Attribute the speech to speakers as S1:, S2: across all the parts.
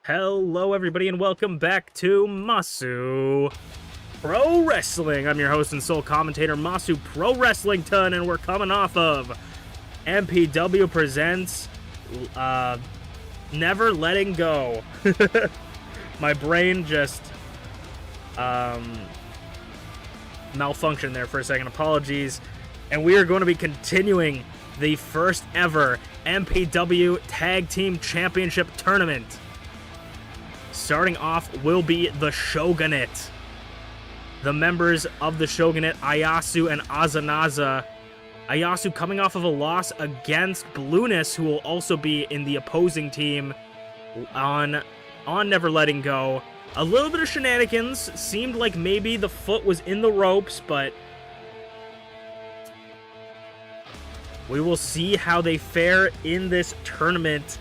S1: Hello everybody and welcome back to Masu Pro Wrestling. I'm your host and sole commentator, Masu Pro Wrestlington, and we're coming off of MPW Presents Never Letting Go. My brain just malfunctioned there for a second. Apologies. And we are going to be continuing the first ever MPW Tag Team Championship Tournament. Starting off will be the Shogunate. The members of the Shogunate, Ayasu and Azanaza. Ayasu coming off of a loss against Blueness, who will also be in the opposing team on Never Letting Go. A little bit of shenanigans. Seemed like maybe the foot was in the ropes, but we will see how they fare in this tournament.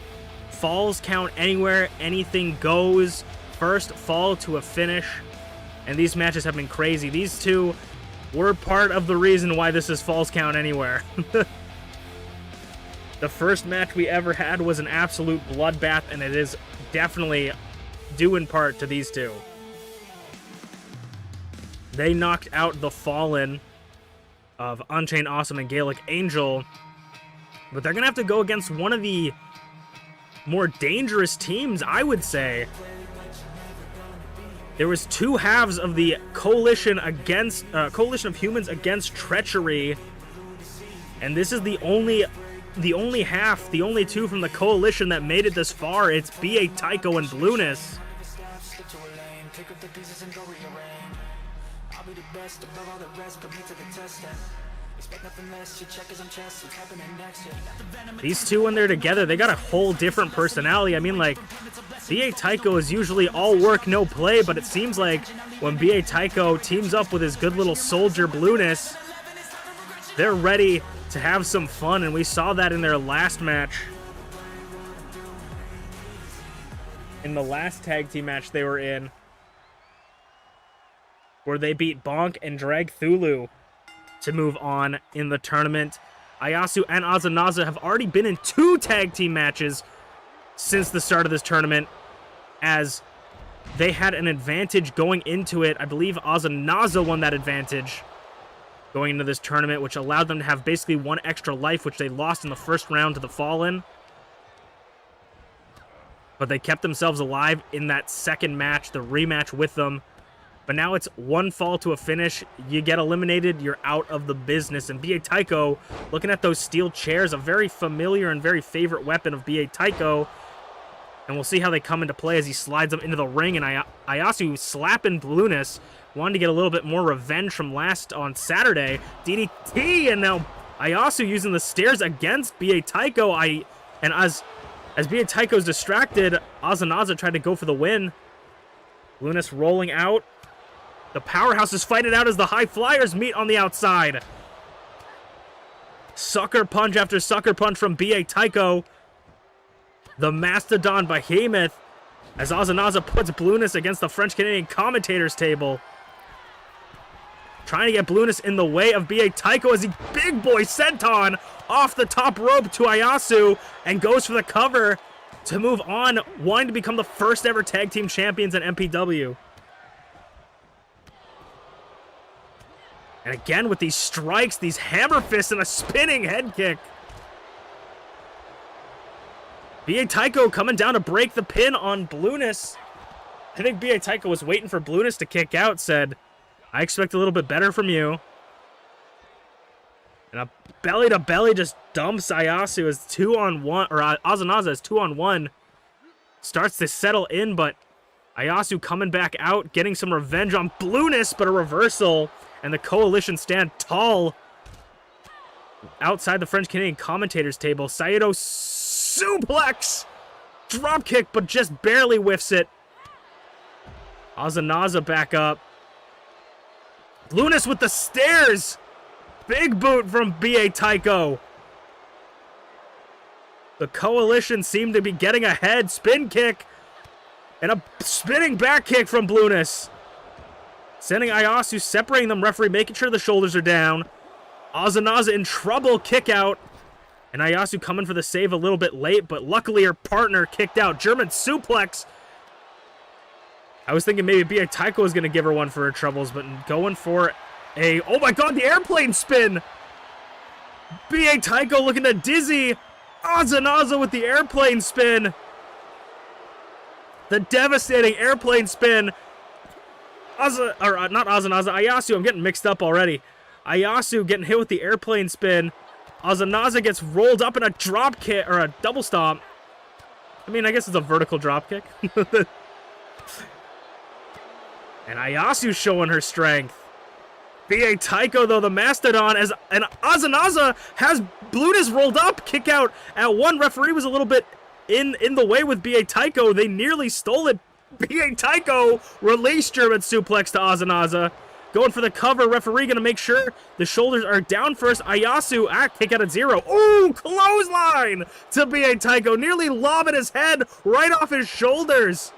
S1: Falls count anywhere, anything goes. First fall to a finish. And these matches have been crazy. These two were part of the reason why this is falls count anywhere. The first match we ever had was an absolute bloodbath, and it is definitely due in part to these two. They knocked out the Fallen of UnchainedAwesome and Gaelic Angel, but they're going to have to go against one of the more dangerous teams, I would say. There was two halves of the coalition against coalition of humans against treachery, and this is the only half, the only two from the coalition that made it this far. It's BA Tycho and Blueness. These two, when they're together, they got a whole different personality. I mean, like, BA Tycho is usually all work, no play, but it seems like when BA Tycho teams up with his good little soldier Blueness, they're ready to have some fun, and we saw that in their last match. In the last tag team match they were in, where they beat Bonk and Dragthulu to move on in the tournament. Ayasu and Azanaza have already been in 2 tag team matches since the start of this tournament, as they had an advantage going into it. I believe Azanaza won that advantage going into this tournament, which allowed them to have basically 1 extra life, which they lost in the first round to the Fallen. But they kept themselves alive in that second match, the rematch with them. But now it's 1 fall to a finish. You get eliminated, you're out of the business. And BA Tycho, looking at those steel chairs, a very familiar and very favorite weapon of BA Tycho. And we'll see how they come into play as he slides them into the ring. And Ayasu slapping Blueness, wanted to get a little bit more revenge from last on Saturday. DDT, and now Ayasu using the stairs against BA Tycho. And as BA Tycho's distracted, Azanaza tried to go for the win. Blueness rolling out. The powerhouses fight it out as the high flyers meet on the outside. Sucker punch after sucker punch from BA Tycho. The Mastodon Behemoth as Azanaza puts Blueness against the French-Canadian commentators table. Trying to get Blueness in the way of BA Tycho as he big boy senton off the top rope to Ayasu and goes for the cover to move on, wanting to become the first ever tag team champions in MPW. And again with these strikes, these hammer fists, and a spinning head kick. BA Tycho coming down to break the pin on Blueness. I think BA Tycho was waiting for Blueness to kick out, said, I expect a little bit better from you. And a belly to belly just dumps Ayasu as 2-on-1, or Azanaza as 2-on-1. Starts to settle in, but Ayasu coming back out, getting some revenge on Blueness, but a reversal. And the coalition stand tall outside the French-Canadian commentators table. Saito suplex! Dropkick, but just barely whiffs it. Azanaza back up. Blueness with the stairs! Big boot from BA Tycho. The coalition seemed to be getting ahead. Spin kick. And a spinning back kick from Blueness. Sending Ayasu, separating them, referee making sure the shoulders are down. Azanaza in trouble, kick out. And Ayasu coming for the save a little bit late, but luckily her partner kicked out. German suplex I was thinking maybe BA Tycho was going to give her one for her troubles, but going for a... Oh my god, the airplane spin! BA Tycho looking to dizzy Ozanaza with the airplane spin. The devastating airplane spin. Not Ozanaza, Ayasu. I'm getting mixed up already. Ayasu getting hit with the airplane spin. Ozanaza gets rolled up in a drop kick, or a double stomp. I mean, I guess it's a vertical drop kick. And Ayasu showing her strength. BA Tycho, though, the Mastodon, and Ozanaza has Blutus rolled up. Kick out at one. Referee was a little bit in the way with BA Tycho. They nearly stole it. BA Tycho released German suplex to Ozanaza. Going for the cover. Referee going to make sure the shoulders are down first. Ayasu, kick out at 0. Ooh, clothesline to BA Tycho. Nearly lobbing his head right off his shoulders.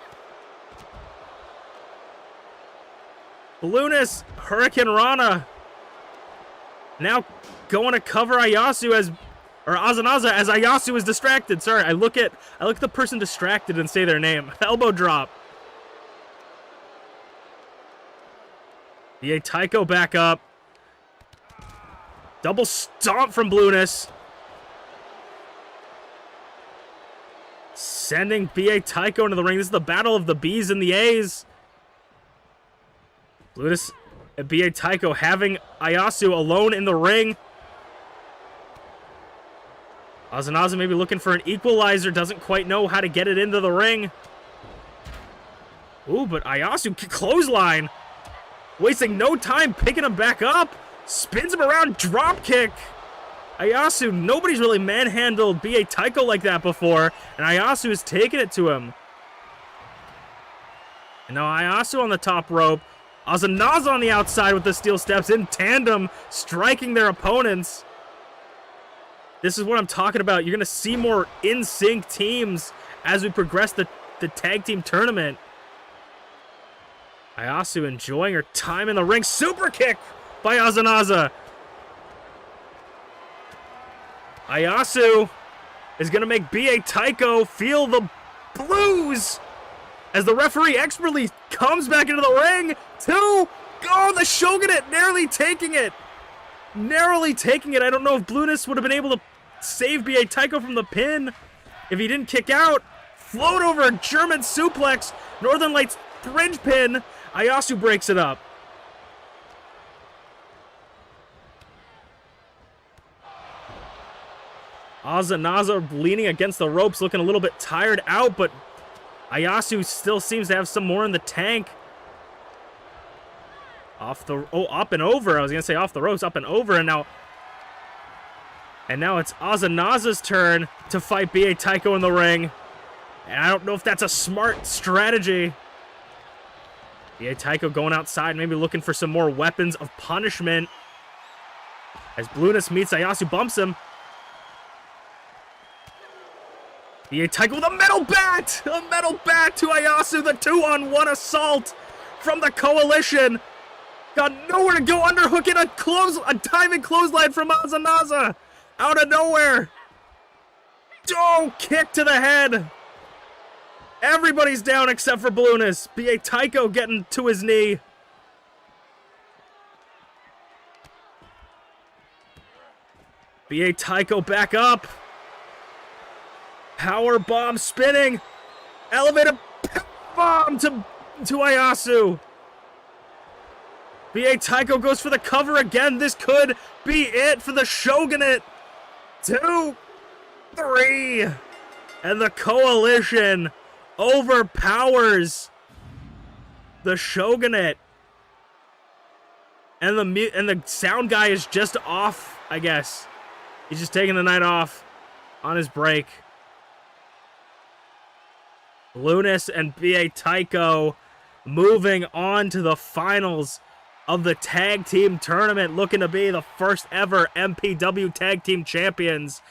S1: Blutus, Hurricane Rana. Now going to cover Ozanaza as Ayasu is distracted. Sorry, I look at the person distracted and say their name. Elbow drop. BA Tycho back up. Double stomp from Blutus. Sending BA Tycho into the ring. This is the battle of the B's and the A's. Blutus and BA Tycho having Ayasu alone in the ring. Ozanaza maybe looking for an equalizer. Doesn't quite know how to get it into the ring. Ooh, but Ayasu clothesline. Wasting no time picking him back up. Spins him around, drop kick. Ayasu, nobody's really manhandled BA Tycho like that before. And Ayasu is taking it to him. And now Ayasu on the top rope. Ozanaza on the outside with the steel steps in tandem, striking their opponents. This is what I'm talking about. You're going to see more in-sync teams as we progress the tag team tournament. Ayasu enjoying her time in the ring. Super kick by Ozanaza. Ayasu is going to make BA Tycho feel the blues as the referee expertly comes back into the ring. The Shogunate narrowly taking it. I don't know if Blutus would have been able to save BA Tycho from the pin if he didn't kick out. Float over a German suplex. Northern Lights fringe pin. Ayasu breaks it up. Ozanaza leaning against the ropes, looking a little bit tired out, but Ayasu still seems to have some more in the tank. Up and over. I was going to say off the ropes, up and over, and now it's Ozanaza's turn to fight BA Tycho in the ring. And I don't know if that's a smart strategy. BA Tycho going outside, maybe looking for some more weapons of punishment. As Blutus meets Ayasu, bumps him. BA Tycho with a metal bat! A metal bat to Ayasu, the 2-on-1 assault from the Coalition. Got nowhere to go, underhooking a diving clothesline from Ozanaza. Out of nowhere. Oh, kick to the head. Everybody's down except for Blutus. BA Tycho getting to his knee. BA Tycho back up. Power bomb spinning. Elevated bomb to Ayasu. BA Tycho goes for the cover again. This could be it for the Shogunate. 2, 3. And the Coalition overpowers the Shogunate. And the sound guy is just off, I guess. He's just taking the night off on his break. Blutus and BA Tycho moving on to the finals of the tag team tournament, looking to be the first ever MPW tag team champions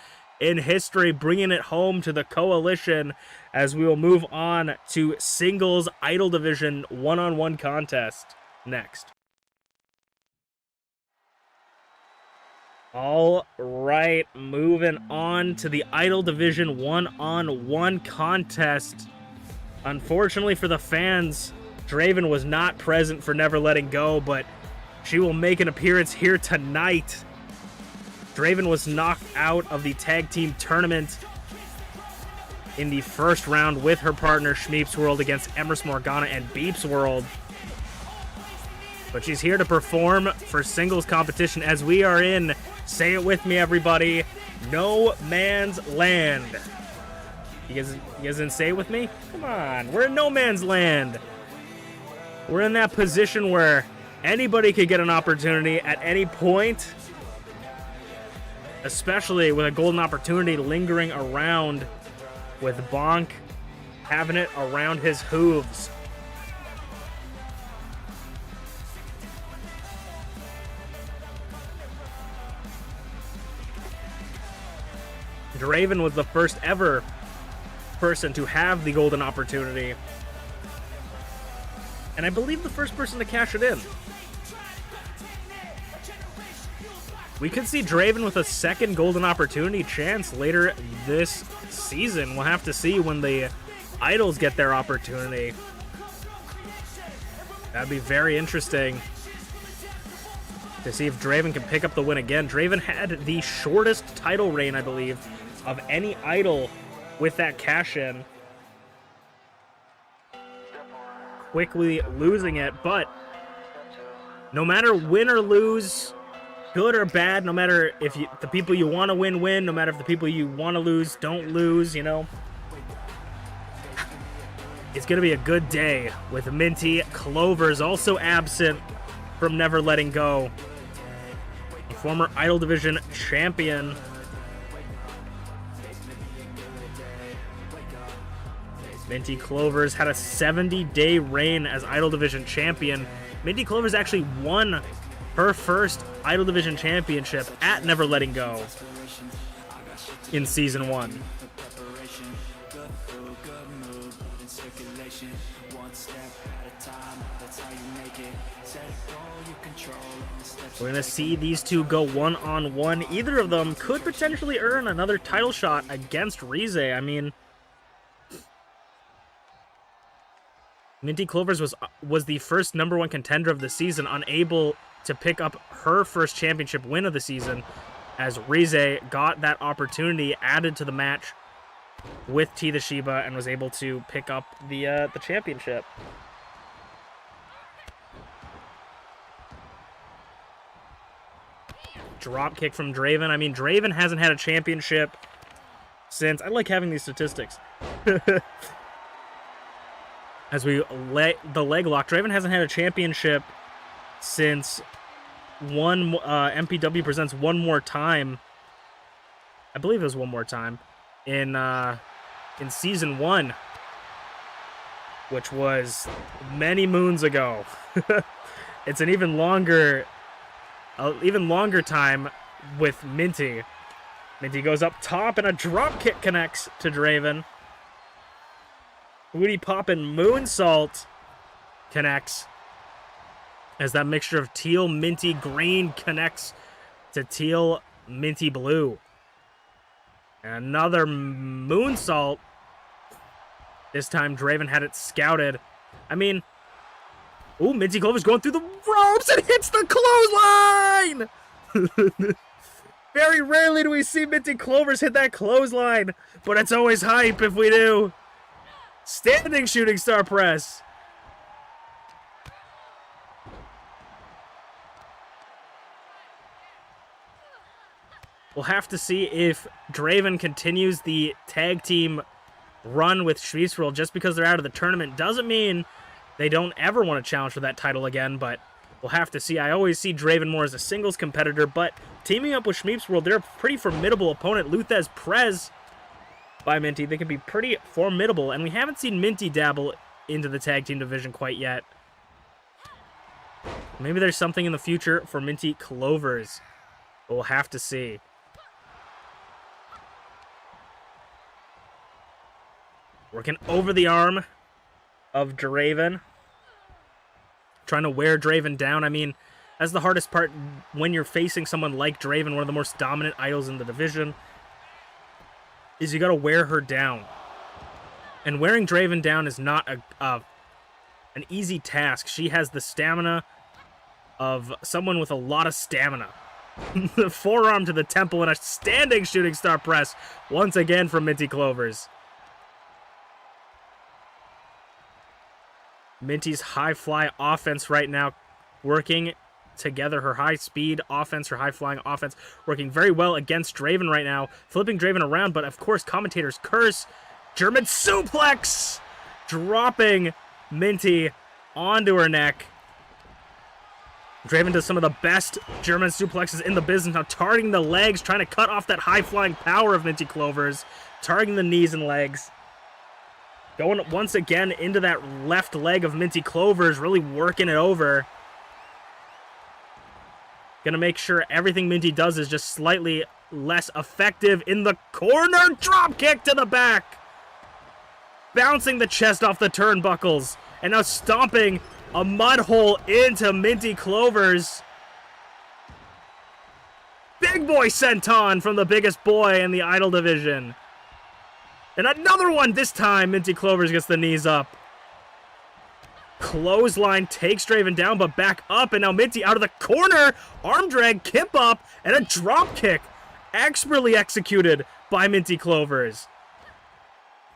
S1: in history, bringing it home to the Coalition as we will move on to singles Idol Division one-on-one contest next. All right, moving on to the Idol Division one-on-one contest. Unfortunately for the fans, Draven was not present for Never Letting Go, but she will make an appearance here tonight. Draven was knocked out of the tag team tournament in the first round with her partner ShmeepsWorld against Empress Morgana and BeepsWorld. But she's here to perform for singles competition as we are in, say it with me everybody, no man's land. You guys didn't say it with me? Come on, we're in no man's land. We're in that position where anybody could get an opportunity at any point, especially with a golden opportunity lingering around with Bonk having it around his hooves. Draven was the first ever person to have the golden opportunity, and I believe the first person to cash it in. We could see Draven with a second golden opportunity chance later this season. We'll have to see when the idols get their opportunity. That'd be very interesting to see if Draven can pick up the win again. Draven had the shortest title reign, I believe, of any idol with that cash-in. Quickly losing it, but no matter win or lose, good or bad, no matter if the people you want to win, no matter if the people you want to lose don't lose, you know, it's going to be a good day with MintyClovers also absent from Never Letting Go. A former Idol Division champion. MintyClovers had a 70-day reign as Idol Division champion. MintyClovers actually won her first Idol Division championship at Never Letting Go in Season 1. We're going to see these two go one-on-one. Either of them could potentially earn another title shot against Rize. I mean, MintyClovers was the first #1 contender of the season, unable to pick up her first championship win of the season, as Rize got that opportunity added to the match with TeaTheShiba and was able to pick up the championship. Drop kick from Draven. I mean, Draven hasn't had a championship since... I like having these statistics. As we the leg lock, Draven hasn't had a championship since MPW presents One More Time. I believe it was One More Time in Season 1, which was many moons ago. It's an even longer time with Minty. Minty goes up top and a drop kick connects to Draven. Booty poppin' moonsault connects as that mixture of teal minty green connects to teal minty blue. And another moonsault. This time Draven had it scouted. I mean, ooh, MintyClovers going through the ropes and hits the clothesline! Very rarely do we see MintyClovers hit that clothesline, but it's always hype if we do. Standing shooting star press. We'll have to see if Draven continues the tag team run with ShmeepsWorld. Just because they're out of the tournament doesn't mean they don't ever want to challenge for that title again, but we'll have to see. I always see Draven more as a singles competitor, but teaming up with ShmeepsWorld, they're a pretty formidable opponent. Luthez Prez by Minty, they can be pretty formidable, and we haven't seen Minty dabble into the tag team division quite yet. Maybe there's something in the future for MintyClovers, but we'll have to see. Working over the arm of Draven, trying to wear Draven down. I mean, that's the hardest part when you're facing someone like Draven, one of the most dominant idols in the division, is you got to wear her down. And wearing Draven down is not an easy task. She has the stamina of someone with a lot of stamina. The forearm to the temple and a standing shooting star press once again from MintyClovers. Minty's high fly offense right now working together. Her high speed offense, her high flying offense working very well against Draven right now. Flipping Draven around, but of course commentators curse. German suplex! Dropping Minty onto her neck. Draven does some of the best German suplexes in the business now, targeting the legs, trying to cut off that high-flying power of MintyClovers, targeting the knees and legs. Going once again into that left leg of MintyClovers, really working it over. Gonna make sure everything Minty does is just slightly less effective in the corner. Drop kick to the back. Bouncing the chest off the turnbuckles. And now stomping a mud hole into MintyClovers. Big boy senton from the biggest boy in the idol division. And another one this time. MintyClovers gets the knees up. Clothesline takes Draven down, but back up. And now Minty out of the corner. Arm drag, kip up, and a drop kick. Expertly executed by MintyClovers.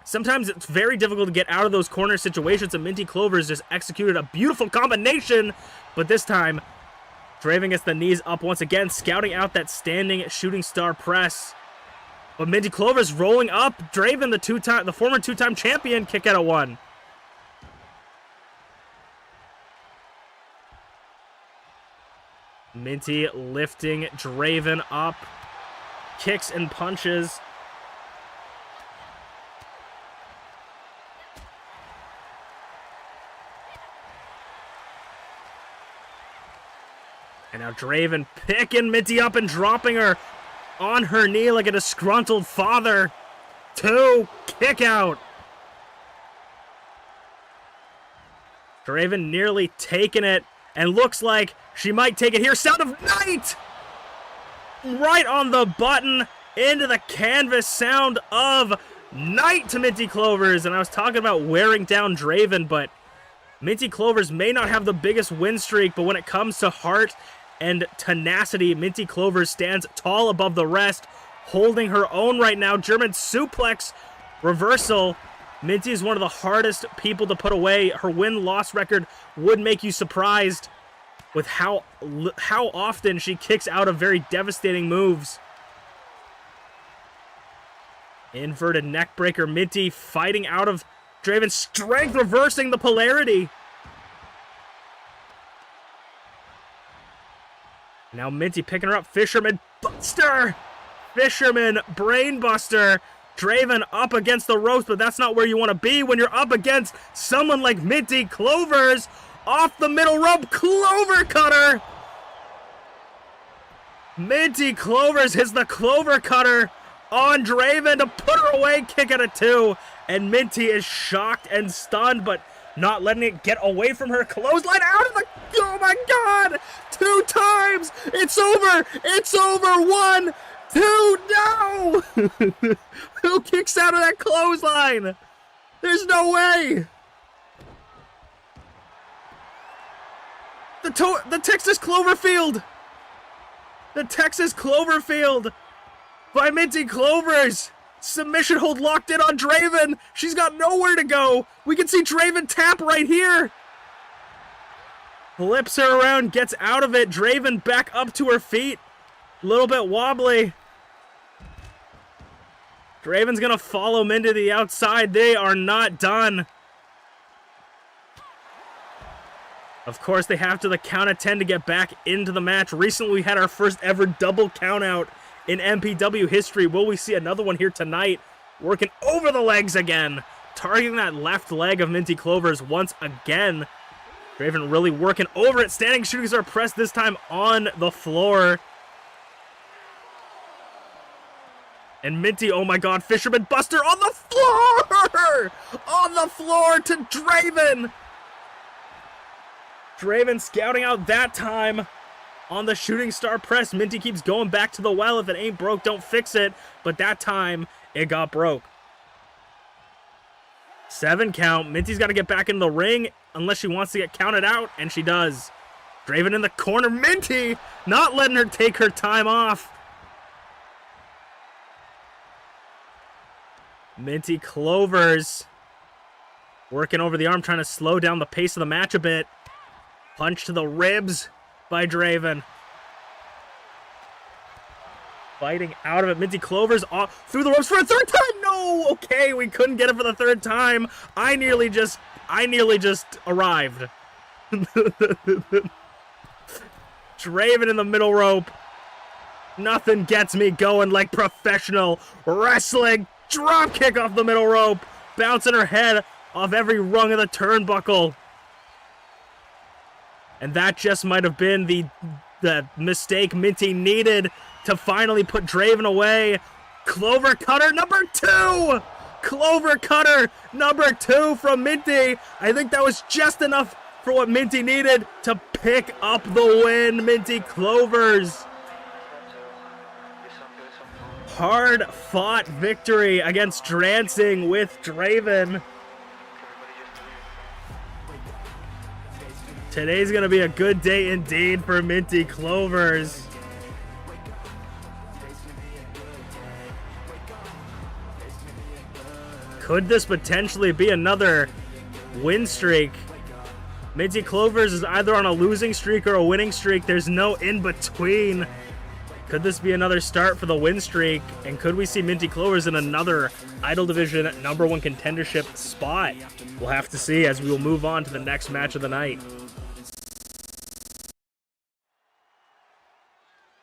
S1: Sometimes it's very difficult to get out of those corner situations, and MintyClovers just executed a beautiful combination. But this time, Draven gets the knees up once again, scouting out that standing shooting star press. But MintyClovers rolling up. Draven, the former two-time champion, kick out of one. Minty lifting Draven up. Kicks and punches. And now Draven picking Minty up and dropping her on her knee like a disgruntled father. 2, kick out. Draven nearly taking it, and looks like she might take it here. Sound of Night! Right on the button, into the canvas. Sound of Night to MintyClovers. And I was talking about wearing down Draven, but MintyClovers may not have the biggest win streak, but when it comes to heart and tenacity, MintyClovers stands tall above the rest, holding her own right now. German suplex reversal. Minty is one of the hardest people to put away. Her win-loss record would make you surprised with how often she kicks out of very devastating moves. Inverted neckbreaker. Minty fighting out of Draven's strength, reversing the polarity. Now Minty picking her up. Fisherman Buster! Fisherman Brainbuster. Draven up against the ropes, but that's not where you want to be when you're up against someone like MintyClovers. Off the middle rope, Clover Cutter. MintyClovers hits the Clover Cutter on Draven to put her away. Kick out of 2, and Minty is shocked and stunned, but not letting it get away from her. Clothesline out of the... Oh my God! 2 times! It's over! It's over! 1, 2, no! Who kicks out of that clothesline? There's no way! The Texas Cloverfield! The Texas Cloverfield by MintyClovers! Submission hold locked in on Draven. She's got nowhere to go. We can see Draven tap right here. Flips her around, gets out of it. Draven back up to her feet. A little bit wobbly. Draven's gonna follow Minty to the outside. They are not done. Of course, they have to the count of 10 to get back into the match. Recently, we had our first ever double count out in MPW history. Will we see another one here tonight? Working over the legs again. Targeting that left leg of MintyClovers once again. Draven really working over it. Standing shooting star press, this time on the floor. And Minty, oh my God, Fisherman Buster on the floor! On the floor to Draven! Draven scouting out that time on the shooting star press. Minty keeps going back to the well. If it ain't broke, don't fix it. But that time, it got broke. 7 count. Minty's got to get back in the ring unless she wants to get counted out, and she does. Draven in the corner. Minty not letting her take her time off. MintyClovers working over the arm, trying to slow down the pace of the match a bit. Punch to the ribs by Draven. Fighting out of it. MintyClovers off through the ropes for a 3rd time. No, okay, we couldn't get it for the 3rd time. I nearly just arrived. Draven in the middle rope. Nothing gets me going like professional wrestling. Drop kick off the middle rope. Bouncing her head off every rung of the turnbuckle. And that just might have been the mistake Minty needed to finally put Draven away. Clover cutter number 2. Clover cutter number 2 from Minty. I think that was just enough for what Minty needed to pick up the win. MintyClovers. Hard fought victory against Dancing with Draven. Today's going to be a good day indeed for MintyClovers. Could this potentially be another win streak? MintyClovers is either on a losing streak or a winning streak. There's no in-between. Could this be another start for the win streak? And could we see MintyClovers in another Idol Division #1 contendership spot? We'll have to see as we will move on to the next match of the night.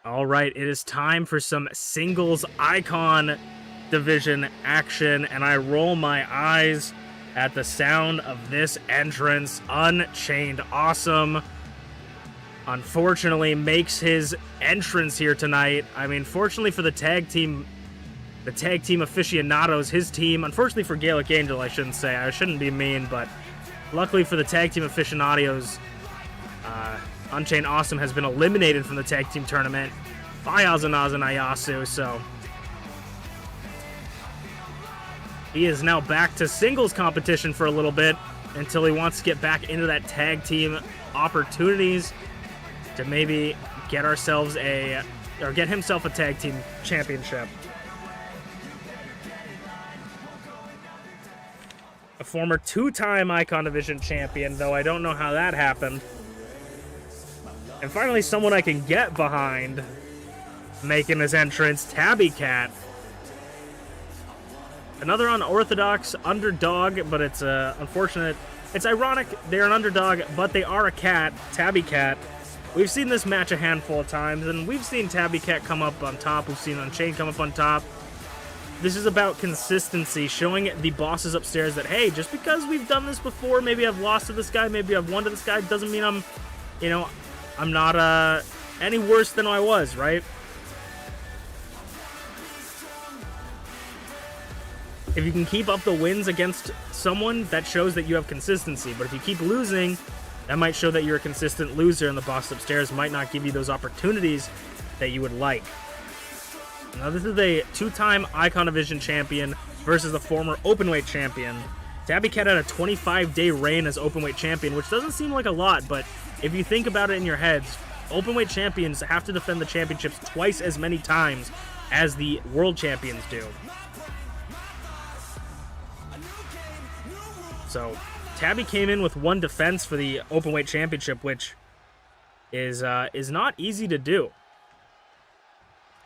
S1: All right, it is time for some singles icon division action, and I roll my eyes at the sound of this entrance. UnchainedAwesome unfortunately makes his entrance here tonight. I mean, fortunately for the tag team aficionados, his team, unfortunately for Gaelic Angel, I shouldn't say, I shouldn't be mean, but luckily for the tag team aficionados, UnchainedAwesome has been eliminated from the tag team tournament by Azanaza and Ayasu, so he is now back to singles competition for a little bit until he wants to get back into that tag team opportunities to maybe get himself a tag team championship. A former 2-time Icon Division champion, though I don't know how that happened. And finally, someone I can get behind making his entrance, Tabby Cat. Another unorthodox underdog, but it's unfortunate. It's ironic they're an underdog, but they are a cat, Tabby Cat. We've seen this match a handful of times, and we've seen Tabby Cat come up on top. We've seen Unchained come up on top. This is about consistency, showing the bosses upstairs that, hey, just because we've done this before, maybe I've lost to this guy, maybe I've won to this guy, doesn't mean I'm not any worse than I was, right? If you can keep up the wins against someone, that shows that you have consistency. But if you keep losing, that might show that you're a consistent loser, and the boss upstairs might not give you those opportunities that you would like. Now, this is a 2-time Icon Division champion versus a former Openweight champion. Tabby Cat had a 25-day reign as Openweight champion, which doesn't seem like a lot, but if you think about it in your heads, Openweight champions have to defend the championships twice as many times as the world champions do. So, Tabby came in with 1 defense for the Openweight Championship, which is not easy to do.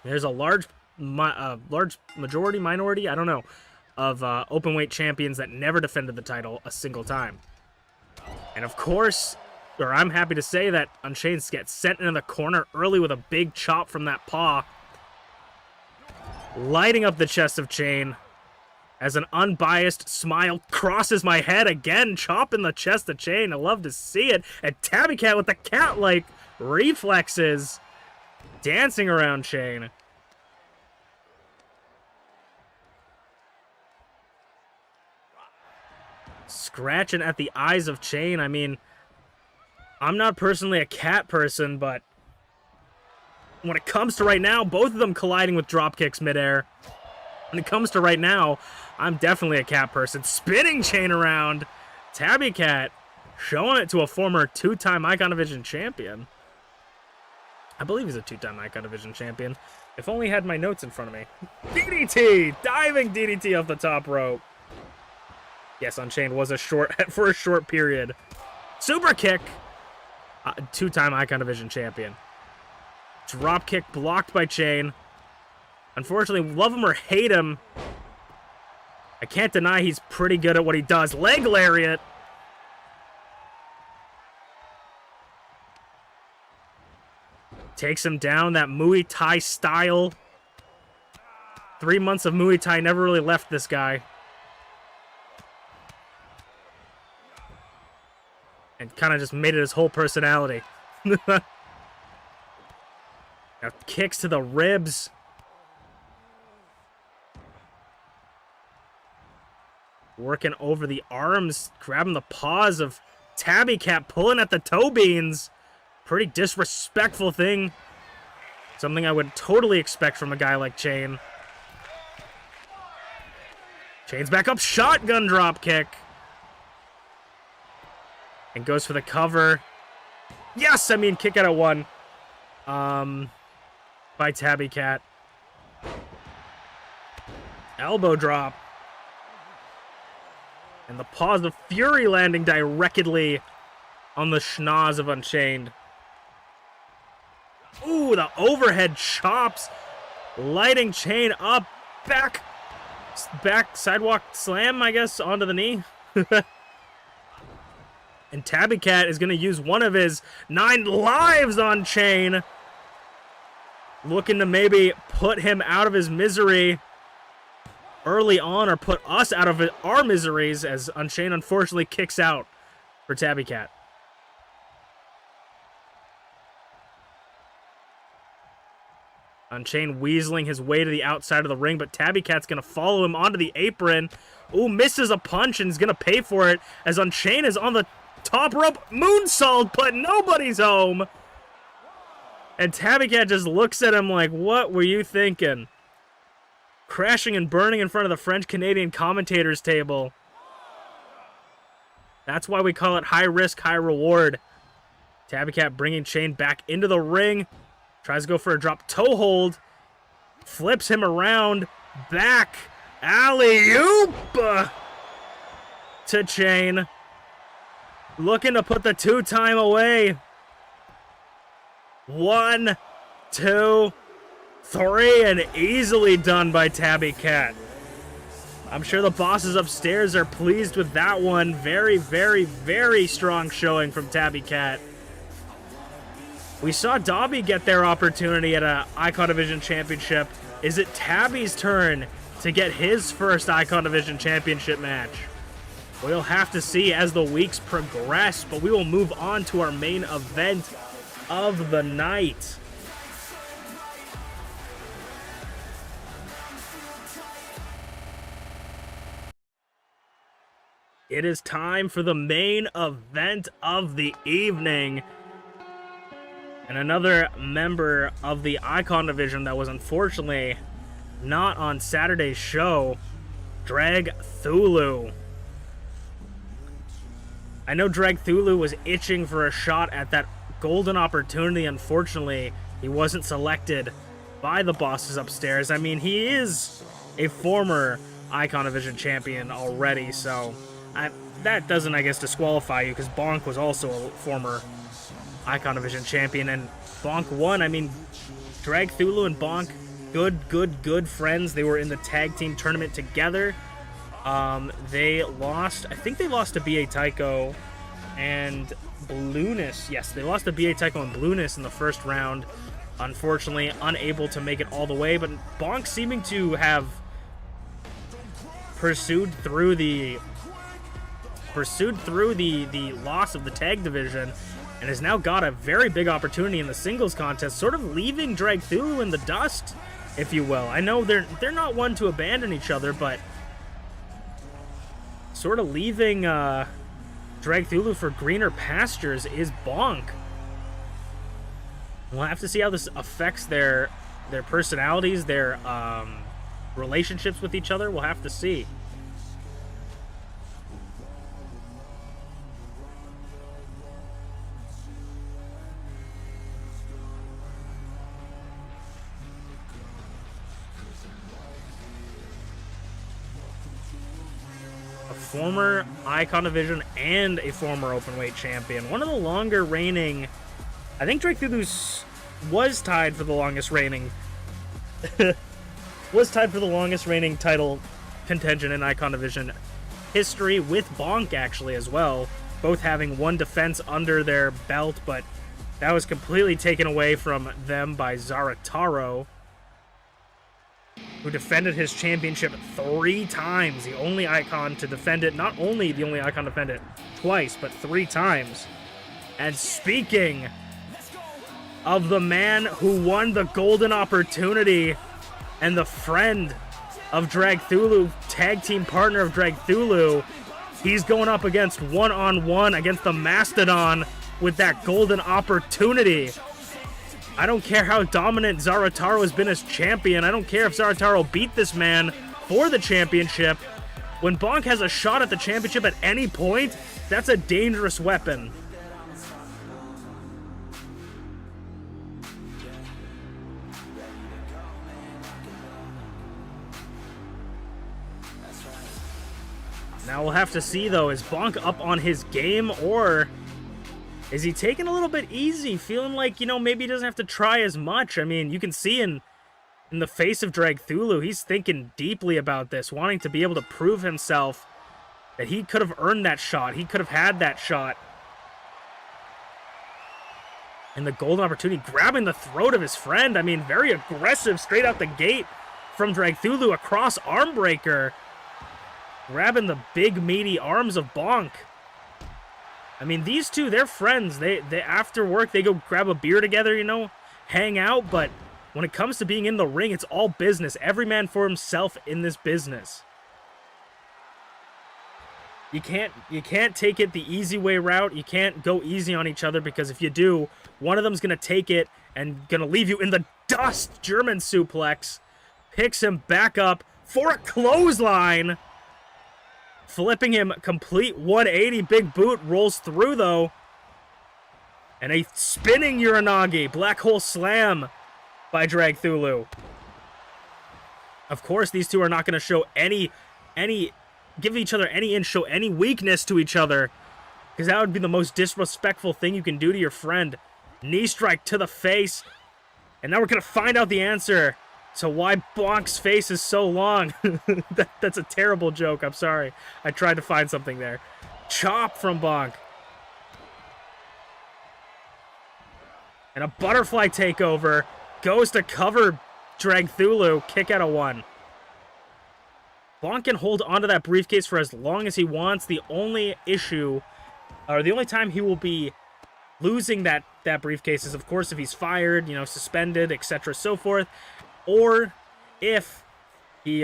S1: There's a large minority, I don't know, of Openweight champions that never defended the title a single time. And of course, or I'm happy to say that Unchained gets sent into the corner early with a big chop from that paw, lighting up the chest of Chain. As an unbiased smile crosses my head again, chopping the chest of Chain. I love to see it. And Tabby Cat with the cat-like reflexes, dancing around Chain. Scratching at the eyes of Chain. I mean, I'm not personally a cat person, but when it comes to right now, both of them colliding with drop kicks midair. When it comes to right now, I'm definitely a cat person. Spinning chain around. Tabby Cat showing it to a former 2-time Icon Division champion. I believe he's a 2-time Icon Division champion. If only I had my notes in front of me. DDT! Diving DDT off the top rope. Yes, Unchained was for a short period. Super kick. 2-time Icon Division champion. Drop kick blocked by Chain. Unfortunately, love him or hate him, I can't deny he's pretty good at what he does. Leg lariat. Takes him down, that Muay Thai style. 3 months of Muay Thai never really left this guy. And kind of just made it his whole personality. Now kicks to the ribs. Working over the arms, grabbing the paws of Tabby Cat, pulling at the toe beans. Pretty disrespectful thing. Something I would totally expect from a guy like Chain. Chain's back up, shotgun drop kick. And goes for the cover. Yes, I mean kick out at one. By Tabby Cat. Elbow drop. And the paws of Fury landing directly on the schnoz of Unchained. Ooh, the overhead chops. Lighting Chain up. Back sidewalk slam, I guess, onto the knee. And Tabby Cat is going to use one of his 9 lives on Chain. Looking to maybe put him out of his misery early on, or put us out of our miseries, as Unchained unfortunately kicks out for Tabby Cat. Unchained weaseling his way to the outside of the ring, but Tabby Cat's going to follow him onto the apron. Ooh, misses a punch and is going to pay for it as Unchained is on the top rope. Moonsault, but nobody's home. And Tabby Cat just looks at him like, what were you thinking? Crashing and burning in front of the French-Canadian commentators table. That's why we call it high risk, high reward. Tabby Cat bringing Chain back into the ring. Tries to go for a drop toe hold. Flips him around. Back. Alley-oop to Chain. Looking to put the 2-time away. 1, 2, 3, and easily done by Tabby Cat. I'm sure the bosses upstairs are pleased with that one. Very, very, very strong showing from Tabby Cat. We saw Dobby get their opportunity at a Icon Division Championship. Is it Tabby's turn to get his first Icon Division Championship match? We'll have to see as the weeks progress, but we will move on to our main event of the night. It is time for the main event of the evening. And another member of the Icon Division that was unfortunately not on Saturday's show, Dragthulu. I know Dragthulu was itching for a shot at that golden opportunity. Unfortunately, he wasn't selected by the bosses upstairs. I mean, he is a former Icon Division champion already, so that doesn't, I guess, disqualify you, because Bonk was also a former Icon Division champion, and Bonk won. I mean, Dragthulu and Bonk, good friends. They were in the tag team tournament together. They lost, I think they lost to B.A. Tycho and Blueness. Yes, they lost to B.A. Tycho and Blueness in the first round. Unfortunately, unable to make it all the way, but Bonk seeming to have pursued through the loss of the tag division, and has now got a very big opportunity in the singles contest, sort of leaving Dragthulu in the dust, if you will. I know they're not one to abandon each other, but sort of leaving Dragthulu for greener pastures is Bonk. We'll have to see how this affects their personalities, their relationships with each other? We'll have to see. Former Icon Division and a former Openweight champion. One of the longer reigning... I think Dragthulu was tied for the longest reigning... was tied for the longest reigning title contention in Icon Division history with Bonk, actually, as well. Both having one defense under their belt, but that was completely taken away from them by Zarataro, who defended his championship 3 times. The only Icon to defend it. Not only the only Icon to defend it twice, but 3 times. And speaking of the man who won the golden opportunity and the friend of Dragthulu, tag team partner of Dragthulu, he's going up against one-on-one against the Mastodon with that golden opportunity. I don't care how dominant Zarataro has been as champion. I don't care if Zarataro beat this man for the championship. When Bonk has a shot at the championship at any point, that's a dangerous weapon. Now we'll have to see, though, is Bonk up on his game, or is he taking a little bit easy, feeling like, you know, maybe he doesn't have to try as much? I mean, you can see in the face of Dragthulu, he's thinking deeply about this, wanting to be able to prove himself that he could have earned that shot. He could have had that shot. And the golden opportunity, grabbing the throat of his friend. I mean, very aggressive straight out the gate from Dragthulu, across arm breaker. Grabbing the big, meaty arms of Bonk. I mean, these two, they're friends. They after work, they go grab a beer together, you know, hang out. But when it comes to being in the ring, it's all business. Every man for himself in this business. You can't take it the easy way route. You can't go easy on each other, because if you do, one of them's going to take it and going to leave you in the dust. German suplex. Picks him back up for a clothesline. Flipping him complete 180. Big boot rolls through, though. And a spinning Uranagi. Black hole slam by Dragthulu. Of course, these two are not going to show give each other any inch, show any weakness to each other, because that would be the most disrespectful thing you can do to your friend. Knee strike to the face. And now we're going to find out the answer to why Bonk's face is so long. That's a terrible joke. I'm sorry. I tried to find something there. Chop from Bonk. And a butterfly takeover. Goes to cover Dragthulu. Kick out of 1. Bonk can hold onto that briefcase for as long as he wants. The only issue, or the only time he will be losing that briefcase is, of course, if he's fired, you know, suspended, etc., so forth. Or if he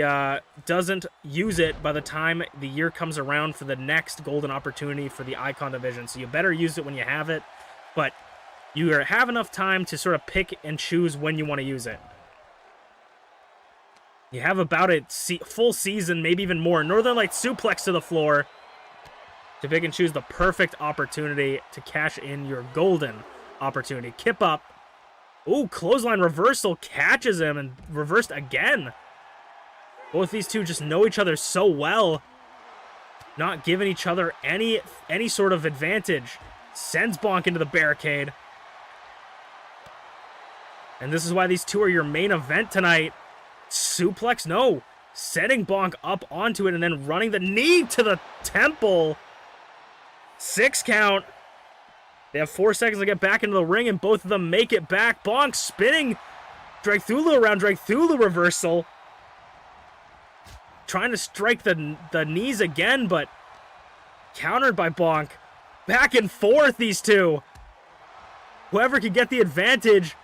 S1: doesn't use it by the time the year comes around for the next golden opportunity for the Icon Division. So you better use it when you have it, but you have enough time to sort of pick and choose when you want to use it. You have about a full season, maybe even more. Northern Light suplex to the floor to pick and choose the perfect opportunity to cash in your golden opportunity. Kip up. Ooh, clothesline reversal, catches him and reversed again. Both these two just know each other so well. Not giving each other any sort of advantage. Sends Bonk into the barricade. And this is why these two are your main event tonight. Suplex? No. Setting Bonk up onto it and then running the knee to the temple. 6 count. They have 4 seconds to get back into the ring, and both of them make it back. Bonk spinning Dragthulu around. Dragthulu reversal. Trying to strike the knees again, but countered by Bonk. Back and forth, these two. Whoever can get the advantage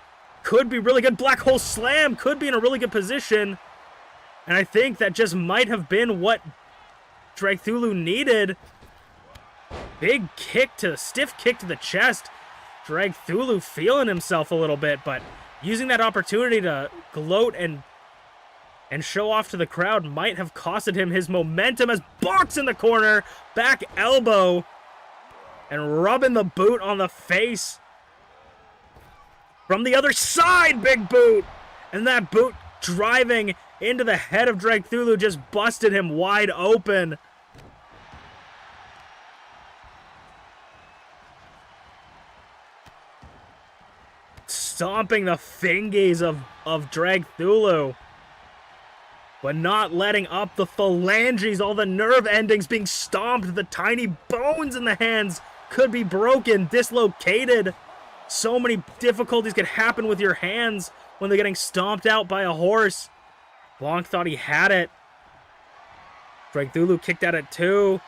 S1: could be really good. Black hole slam could be in a really good position. And I think that just might have been what Dragthulu needed. Big stiff kick to the chest. Dragthulu feeling himself a little bit, but using that opportunity to gloat and and show off to the crowd might have costed him his momentum as Bonk's in the corner, back elbow, and rubbing the boot on the face. From the other side, big boot, and that boot driving into the head of Dragthulu just busted him wide open. Stomping the fingies of Dragthulu, but not letting up the phalanges, all the nerve endings being stomped, the tiny bones in the hands could be broken, dislocated. So many difficulties could happen with your hands when they're getting stomped out by a horse. Bonk thought he had it. Dragthulu kicked at it too.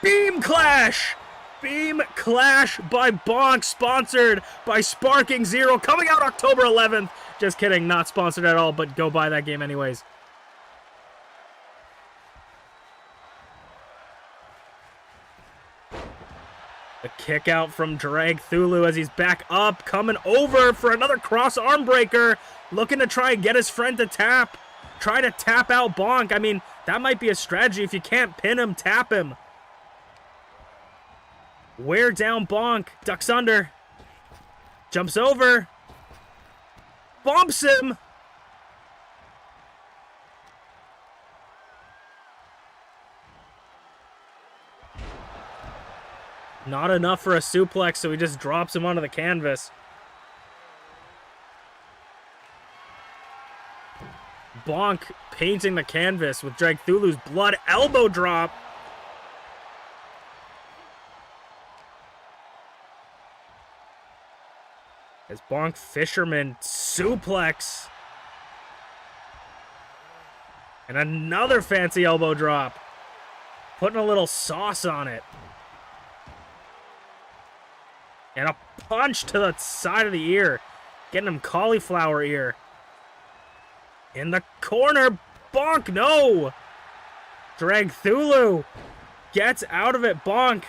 S1: Beam Clash! Beam Clash by Bonk, sponsored by Sparking Zero, coming out October 11th. Just kidding, not sponsored at all, but go buy that game anyways. The kick out from Dragthulu as he's back up, coming over for another cross arm breaker, looking to try and get his friend to tap. Try to tap out Bonk. I mean, that might be a strategy. If you can't pin him, tap him. Wear down Bonk, ducks under, jumps over, bumps him. Not enough for a suplex, so he just drops him onto the canvas. Bonk painting the canvas with Dragthulu's blood elbow drop. As Bonk Fisherman suplex. And another fancy elbow drop. Putting a little sauce on it. And a punch to the side of the ear. Getting him cauliflower ear. In the corner. Bonk, no! Dragthulu gets out of it. Bonk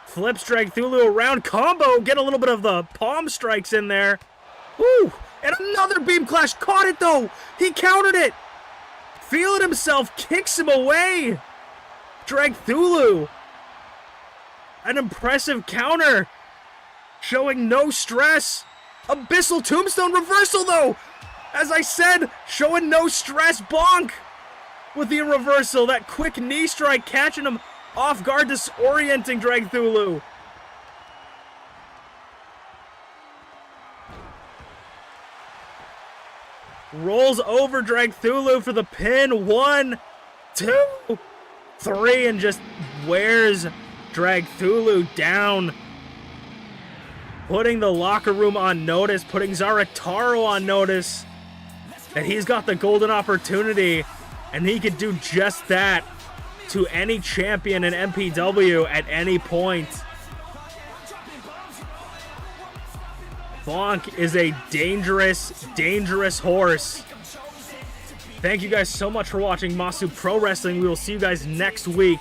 S1: flips Dragthulu around. Combo. Get a little bit of the palm strikes in there. Woo! And another beam clash. Caught it, though. He countered it. Feeling himself. Kicks him away. Dragthulu. An impressive counter. Showing no stress. Abyssal Tombstone reversal, though. As I said, showing no stress. Bonk with the reversal. That quick knee strike catching him off guard, disorienting Dragthulu. Rolls over Dragthulu for the pin. 1, 2, 3, and just wears Dragthulu down. Putting the locker room on notice, putting Zarataro on notice that he's got the golden opportunity and he could do just that to any champion in MPW at any point. Bonk is a dangerous, dangerous horse. Thank you guys so much for watching Masu Pro Wrestling. We will see you guys next week.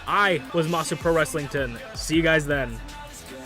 S1: I was Masu Pro Wrestlington. See you guys then.